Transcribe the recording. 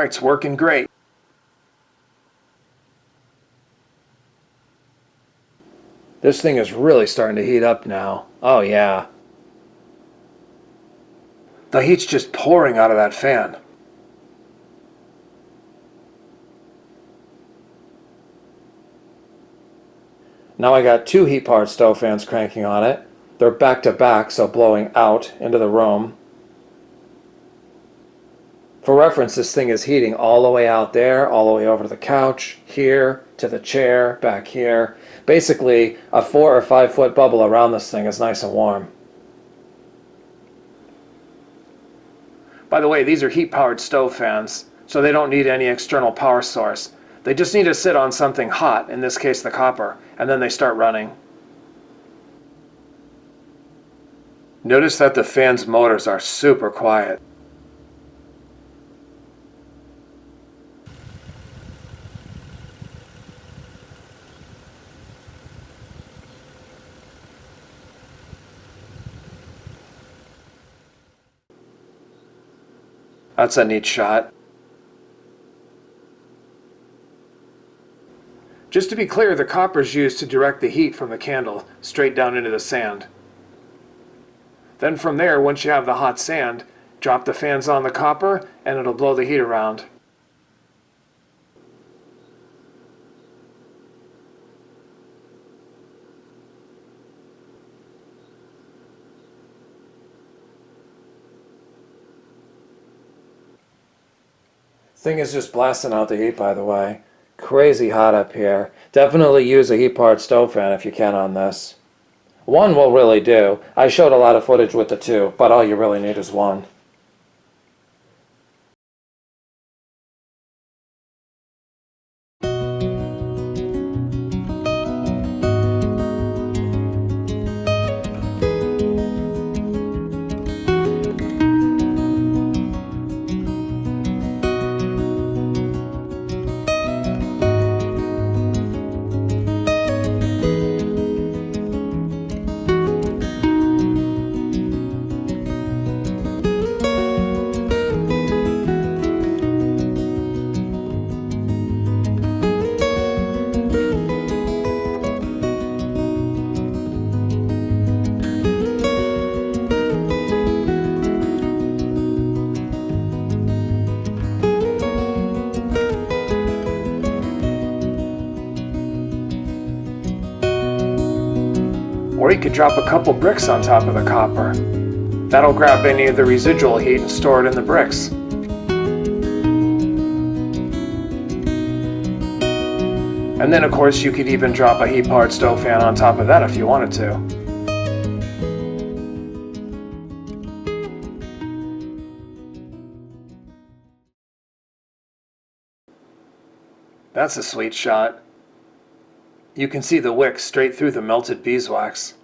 it's working great. This thing is really starting to heat up now. Oh yeah. The heat's just pouring out of that fan. Now I got two heat-powered stove fans cranking on it. They're back to back, so blowing out into the room. For reference, this thing is heating all the way out there, all the way over to the couch, here, to the chair, back here. Basically, a 4 or 5 foot bubble around this thing is nice and warm. By the way, these are heat-powered stove fans, so they don't need any external power source. They just need to sit on something hot, in this case the copper, and then they start running. Notice that the fan's motors are super quiet. That's a neat shot. Just to be clear, the copper is used to direct the heat from the candle straight down into the sand. Then from there, once you have the hot sand, drop the fans on the copper and it'll blow the heat around. Thing is just blasting out the heat, by the way. Crazy hot up here. Definitely use a heat-powered stove fan if you can on this. One will really do. I showed a lot of footage with the two, but all you really need is one. Or you could drop a couple bricks on top of the copper. That'll grab any of the residual heat and store it in the bricks. And then of course you could even drop a heat-powered stove fan on top of that if you wanted to. That's a sweet shot. You can see the wick straight through the melted beeswax.